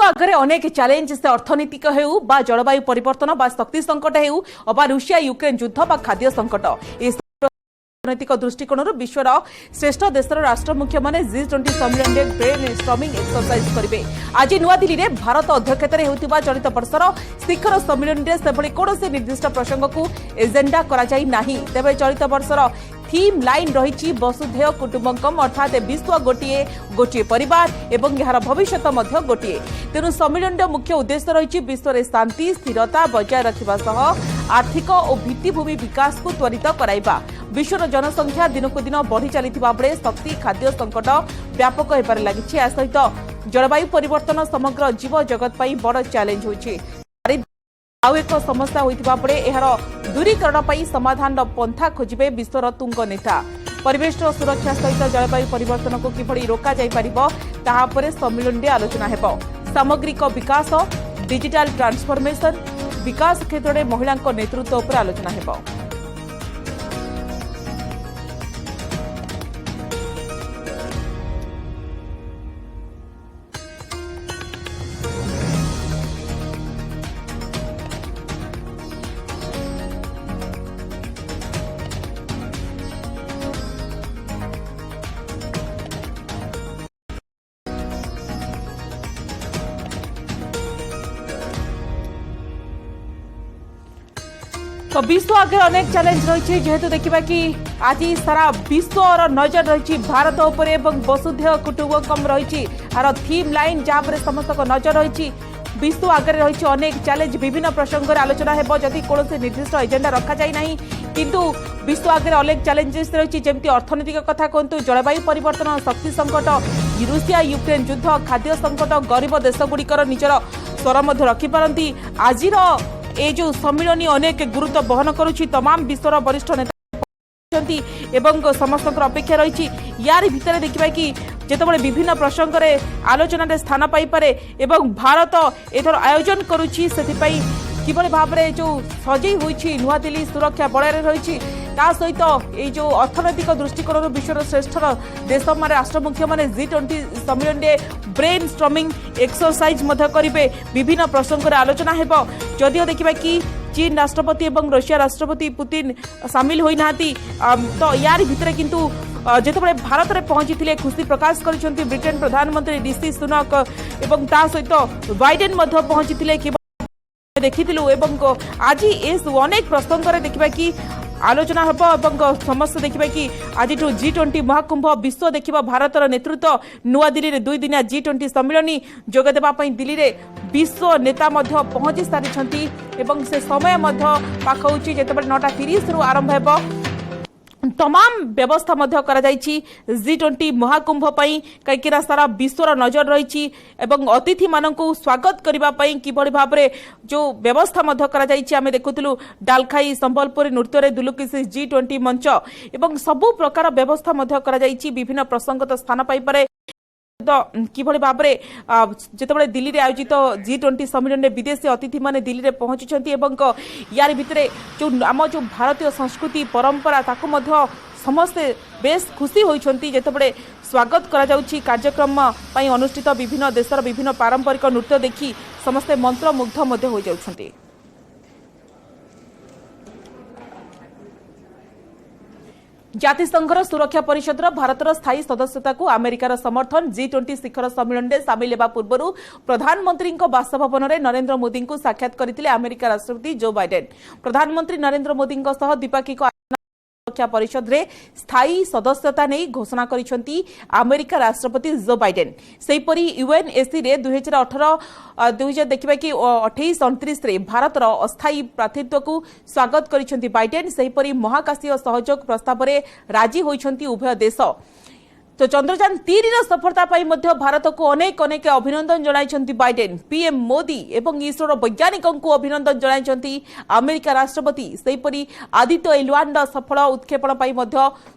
आगे अनेक चैलेंज से अर्थनीतिक हेउ बा जलवायु परिवर्तन बा शक्ति संकट हेउ अबा रूसिया यूक्रेन युद्ध बा खाद्य संकट अर्थनैतिक दृष्टिकोण विश्वर श्रेष्ठ देशर राष्ट्र मुख्य माने G20 सम्मेलन में ब्रेन स्टॉर्मिंग एक्सरसाइज करेंगे। आज नुआदिल्ली में भारत अध्यक्षतार होता चलित वर्षर शिखर सम्मेलन में से कौन निर्दिष्ट प्रसंग को एजेंडा तेरे चलित वर्षर थीम लाइन रही वसुधैव कुटुंबकम अर्थात विश्व गोटे गोटे परिवार एवं यार भविष्य गोटे। तेणु सम्मेलन मुख्य उद्देश्य रही विश्व में शांति स्थिरता बजाय रखा सह आर्थिक और भित्तिभूमि विकास को त्वरित कराइबा। विश्वर जनसंख्या दिनकु दिन बढ़ी चली बेले शक्ति खाद्य संकट व्यापक होबार लगी। या सहित जलवायु परिवर्तन समग्र जीव जगत पर बड़ चैलेंज होइछि। आउ एक समस्या होइतिबा पड़े यार दूरीकरण पर समाधान पंथा खोजिबे विश्वर तुंग नेता। परिवेश सुरक्षा सहित जलवायु परिवर्तन को किभली रोका जाय परिबो ताहा परे सम्मेलन में आलोचना हेबो। सामग्रिक विकास डिजिटल ट्रांसफॉर्मेशन विकास क्षेत्र में महिला नेतृत्व पर आलोचना हेबो। तो विश्व आगे अनेक चैलेंज रही जेहेतु देखा कि आज सारा विश्व नजर रही भारत उपर एवं वसुधैव कुटुंबकम रही यार थीम लाइन जहाँ समस्त नजर रही विश्व आगे रही अनेक चैलेंज विभिन्न प्रसंग आलोचना हो जदि कौन निर्दिष्ट एजेंडा रखा जाए ना किंतु विश्व आगे अनेक चैलेंजेस रही जमी अर्थनैतिक कथा कहतु जलवायु परिवर्तन शक्ति संकट रूसिया यूक्रेन युद्ध खाद्य संकट गरीब देशगुड़िकर निजर स्वर रखिपारती। आज ए जो सम्मेलन अनेक गुरुत्व बहन करुछि तमाम विश्वर वरिष्ठ नेता एवं समस्त अपेक्षा रही। यार भितर देखा कि जितेबाला विभिन्न प्रसंग आलोचना स्थान पाइपे एवं भारत एथर आयोजन करुछि सेथिपई किभली भाव में जो सजई होइछि नुआदिल्ली सुरक्षा बलय रही सहित ये जो अर्थनैतिक दृष्टिकोण विश्वर श्रेष्ठ देश मान राष्ट्र मुख्य माने G20 सम्मेलन में ब्रेन स्टॉर्मिंग एक्सरसाइज करेंगे। विभिन्न प्रसंग आलोचना हेबो। जदियो देखा कि चीन राष्ट्रपति एवं रशिया राष्ट्रपति पुतिन सामिल होना तो यार भितर किंतु जितेबाला भारत में पहुंची खुशी प्रकाश कर ब्रिटेन प्रधानमंत्री ऋषि सुनक एवं ता सहित बाइडेन पहुंची देखिलु एवं आज अनेक प्रसंग देखा कि आलोचना हम और समस्त देखा कि आज G20 महाकुंभ विश्व देखा भारतर नेतृत्व नुआदिल्ली में 2 दिनिया G20 सम्मेलन जोगदेवाई दिल्ली में विश्व नेता पहुंची सारी एवं से समय पाखु जितेबाला 9:30 रु आरंभ हो तमाम व्यवस्था G20 महाकुंभ कहीं सारा विश्वर नजर रही एवं अतिथि मानू स्वागत करने किभली भाव में जो व्यवस्था आम देखुलु डालखाई संबलपुर नृत्य दुलुकिसी G20 मंच एवं सबु प्रकार व्यवस्था विभिन्न प्रसंग तो स्थान पाइपे किभली भाव में जितेबाला दिल्ली में आयोजित G20 सम्मेलन में विदेशी अतिथि माने दिल्ली में पहुंची यार भितर जो आम जो भारतीय संस्कृति परंपरा ताकू समस्ते बेस खुशी होती जितेबाला स्वागत करा कार्यक्रम अनुष्ठित विभिन्न देशर विभिन्न पारंपरिक नृत्य देखी समस्ते मंत्रमुग्ध हो जाउछंती। जातिसंघर सुरक्षा परिषद भारतर स्थायी सदस्यता को अमेरिकार समर्थन G20 शिखर सम्मेलन में सामिल होगा पूर्व प्रधानमंत्री बासभवन में नरेंद्र मोदी को साक्षात करते अमेरिका राष्ट्रपति जो बाइडेन। प्रधानमंत्री नरेंद्र मोदी द्विपाक्षिक सुरक्षा परिषद रे स्थायी सदस्यता नहीं घोषणा करिसेंती अमेरिका राष्ट्रपति जो बाइडेन। सेहीपरि यूएनएससी रे 2018 देखिबा कि 28-29 रे भारतर अस्थायी प्रातिनिध्य को स्वागत करिसेंती बाइडेन। सेहीपरि महाकाशीय सहयोग प्रस्ताव रे राजी होइसेंती उभय देश। तो चंद्रयान 3 सफलता भारत को अनेक अनेक अभिनंदन जणाइछंती बाइडेन। पीएम मोदी एवं इसरोर वैज्ञानिकों को अभिनंदन जणाइछंती अमेरिका राष्ट्रपति। सेहीपरि आदित्य एल1 सफल उत्क्षेपण पाई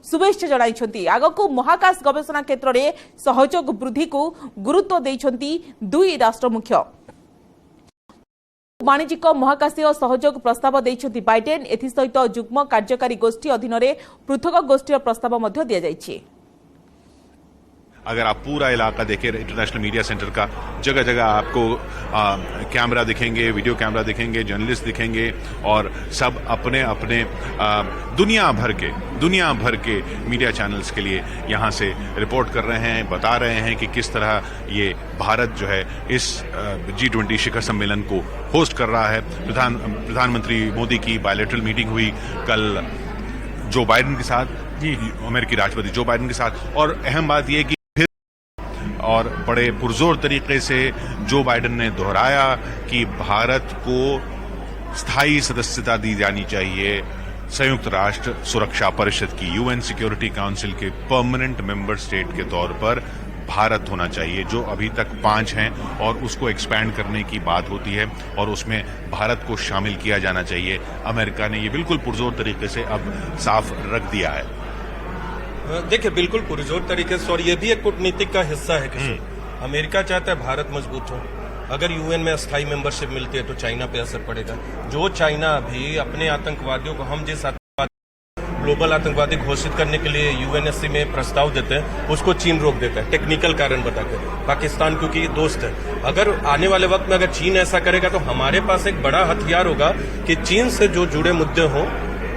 शुभेच्छा जणाइछंती। आगको महाकाश गवेषणा क्षेत्र में सहयोग वृद्धि को गुरुत्व देइछंती दुई राष्ट्र मुख्य। वाणिज्यिक महाकाशीय सहयोग प्रस्ताव देइछंती बाइडेन। एथिसहित जुग्म कार्यकारी गोष्ठी अधीन पृथक गोष्ठी प्रस्ताव दिया जाइछि। अगर आप पूरा इलाका देखें इंटरनेशनल मीडिया सेंटर का, जगह जगह आपको कैमरा दिखेंगे, वीडियो कैमरा दिखेंगे, जर्नलिस्ट दिखेंगे और सब अपने अपने दुनिया भर के मीडिया चैनल्स के लिए यहाँ से रिपोर्ट कर रहे हैं, बता रहे हैं कि किस तरह ये भारत जो है इस G20 शिखर सम्मेलन को होस्ट कर रहा है। प्रधानमंत्री मोदी की बायलैटरल मीटिंग हुई कल जो बाइडेन के साथ, अमेरिकी राष्ट्रपति जो बाइडेन के साथ, और अहम बात यह कि फिर और बड़े पुरजोर तरीके से जो बाइडेन ने दोहराया कि भारत को स्थायी सदस्यता दी जानी चाहिए संयुक्त राष्ट्र सुरक्षा परिषद की, UN सिक्योरिटी काउंसिल के परमानेंट मेंबर स्टेट के तौर पर भारत होना चाहिए, जो अभी तक 5 हैं और उसको एक्सपैंड करने की बात होती है और उसमें भारत को शामिल किया जाना चाहिए। अमेरिका ने ये बिल्कुल पुरजोर तरीके से अब साफ रख दिया है। देखिए, बिल्कुल पुरजोर तरीके से, और ये भी एक कूटनीतिक का हिस्सा है कि अमेरिका चाहता है भारत मजबूत हो। अगर UN में अस्थायी मेंबरशिप मिलती है तो चाइना पे असर पड़ेगा। जो चाइना अभी अपने आतंकवादियों को, हम जिस ग्लोबल आतंकवादी घोषित करने के लिए UNSC में प्रस्ताव देते हैं, उसको चीन रोक देता है टेक्निकल कारण बताकर। पाकिस्तान क्योंकि दोस्त है, अगर आने वाले वक्त में अगर चीन ऐसा करेगा तो हमारे पास एक बड़ा हथियार होगा कि चीन से जो जुड़े मुद्दे हों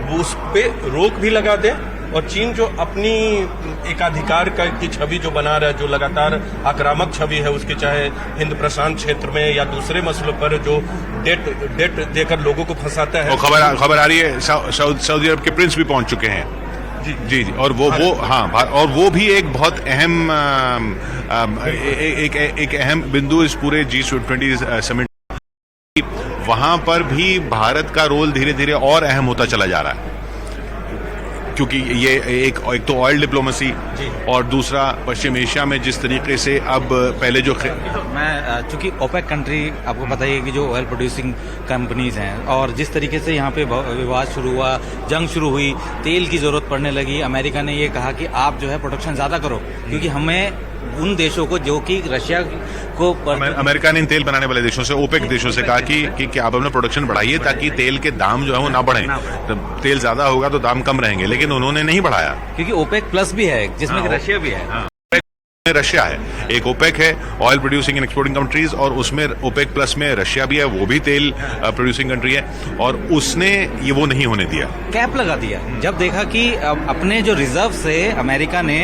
वो उस पर रोक भी लगा दे, और चीन जो अपनी एकाधिकार की छवि जो बना रहा है, जो लगातार आक्रामक छवि है उसकी, चाहे हिंद प्रशांत क्षेत्र में या दूसरे मसलों पर जो डेट देकर लोगों को फंसाता है। खबर आ रही है सऊदी अरब के प्रिंस भी पहुंच चुके हैं। जी, और वो और वो भी एक बहुत अहम एक अहम बिंदु इस पूरे G20 समिट, वहां पर भी भारत का रोल धीरे धीरे और अहम होता चला जा रहा है, क्योंकि ये एक तो ऑयल डिप्लोमेसी और दूसरा पश्चिम एशिया में जिस तरीके से अब पहले जो मैं चूंकि ओपेक कंट्री आपको पता ही है कि जो ऑयल प्रोड्यूसिंग कंपनीज हैं, और जिस तरीके से यहाँ पे विवाद शुरू हुआ, जंग शुरू हुई, तेल की जरूरत पड़ने लगी, अमेरिका ने ये कहा कि आप जो है प्रोडक्शन ज्यादा करो, क्योंकि हमें उन देशों को जो कि रशिया को अमेरिका ने इन तेल बनाने वाले देशों से, ओपेक देशों से कहा कि आप अपना प्रोडक्शन बढ़ाइए ताकि तेल के दाम जो है वो ना बढ़े। तो तेल ज्यादा होगा तो दाम कम रहेंगे, लेकिन उन्होंने नहीं बढ़ाया, क्योंकि ओपेक प्लस भी है जिसमें रशिया भी है। रशिया है, एक ओपेक है oil producing and exporting countries, और उसमें ओपेक प्लस में रशिया भी है, वो भी तेल प्रोड्यूसिंग कंट्री है, और उसने ये वो नहीं होने दिया, कैप लगा दिया। जब देखा कि अपने जो रिजर्व से अमेरिका ने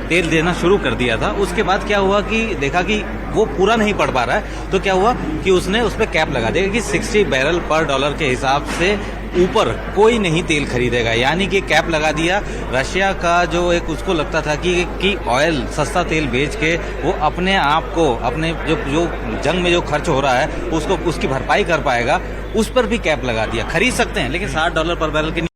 तेल देना शुरू कर दिया था, उसके बाद क्या हुआ कि देखा कि वो पूरा नहीं पड़ पा रहा है, तो क्या हुआ कि उसने उस पर कैप लगा दिया कि 60 बैरल पर डॉलर के हिसाब से ऊपर कोई नहीं तेल खरीदेगा, यानी कि कैप लगा दिया। रशिया का जो एक उसको लगता था कि ऑयल सस्ता तेल बेच के वो अपने आप को, अपने जो जंग में जो खर्च हो रहा है उसको, उसकी भरपाई कर पाएगा, उस पर भी कैप लगा दिया। खरीद सकते हैं लेकिन $60 पर बैरल के,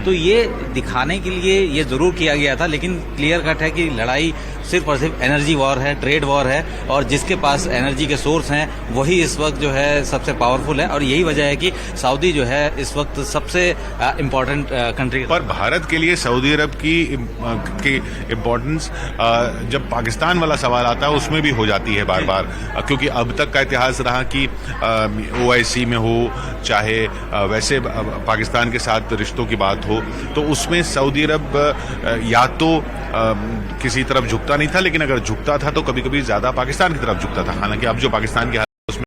तो ये दिखाने के लिए ये जरूर किया गया था, लेकिन क्लियर कट है कि लड़ाई सिर्फ और सिर्फ एनर्जी वॉर है, ट्रेड वॉर है, और जिसके पास एनर्जी के सोर्स हैं वही इस वक्त जो है सबसे पावरफुल है, और यही वजह है कि सऊदी जो है इस वक्त सबसे इम्पोर्टेंट कंट्री। पर भारत के लिए सऊदी अरब की इम्पोर्टेंस जब पाकिस्तान वाला सवाल आता है उसमें भी हो जाती है बार बार, क्योंकि अब तक का इतिहास रहा कि OIC में हो, चाहे वैसे पाकिस्तान के साथ रिश्तों की बात हो, तो उसमें सऊदी अरब या तो किसी तरफ झुकता नहीं था, लेकिन अगर झुकता था तो कभी कभी ज्यादा पाकिस्तान की तरफ झुकता था। हालांकि अब जो पाकिस्तान की हालत है उसमें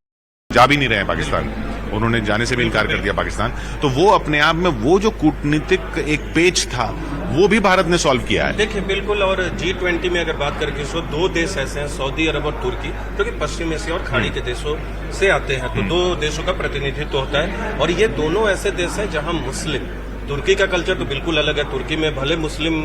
जा भी नहीं रहे हैं पाकिस्तान, उन्होंने जाने से भी इनकार कर दिया पाकिस्तान, तो वो अपने आप में वो जो कूटनीतिक एक पेच था वो भी भारत ने सॉल्व किया है। देखिए बिल्कुल, और G20 में अगर बात करें तो 2 देश ऐसे हैं, सऊदी अरब और तुर्की, जो कि पश्चिम एशिया और खाड़ी के देशों से आते हैं, तो 2 देशों का प्रतिनिधित्व होता है, और ये दोनों ऐसे देश हैं जहां मुस्लिम, तुर्की का कल्चर तो बिल्कुल अलग है, तुर्की में भले मुस्लिम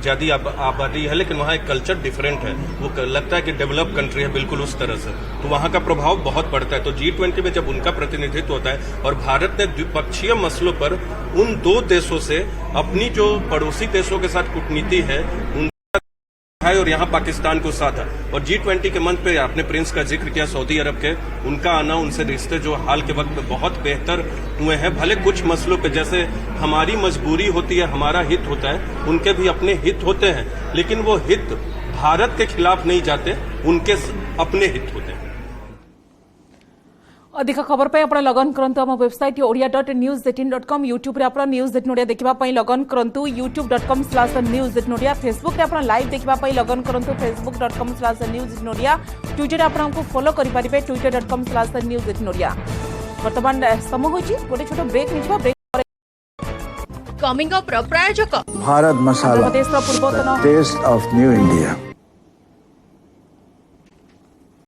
ज्यादा आबादी है लेकिन वहाँ एक कल्चर डिफरेंट है, वो लगता है कि डेवलप कंट्री है बिल्कुल उस तरह से, तो वहाँ का प्रभाव बहुत पड़ता है। तो G20 में जब उनका प्रतिनिधित्व होता है, और भारत ने द्विपक्षीय मसलों पर उन 2 देशों से अपनी जो पड़ोसी देशों के साथ कूटनीति है उनका है, और यहाँ पाकिस्तान को साथ है, और G20 के मंच पे आपने प्रिंस का जिक्र किया सऊदी अरब के, उनका आना, उनसे रिश्ते जो हाल के वक्त में बहुत बेहतर हुए हैं। भले कुछ मसलों पे जैसे हमारी मजबूरी होती है, हमारा हित होता है, उनके भी अपने हित होते हैं, लेकिन वो हित भारत के खिलाफ नहीं जाते, उनके अपने हित होते हैं। अधिक खबर पे आपण लगन करंतु हम वेबसाइट odia.news18.com यूट्यूब रे आपण न्यूज 18 ओडिया देखिबा पई लगन करंतु youtube.com/news18 ओडिया फेसबुक रे आपण लाइव देखिबा पई लगन करंतु facebook.com/news18 ओडिया ट्विटर रे आपण को फॉलो करि परिबे twitter.com/news18 ओडिया वर्तमान समय होची गोटे छोटो ब्रेक निछबा ब्रेक कमिंग अप प्रायोजक भारत मसाला प्रदेश पूर्वतन टेस्ट ऑफ न्यू इंडिया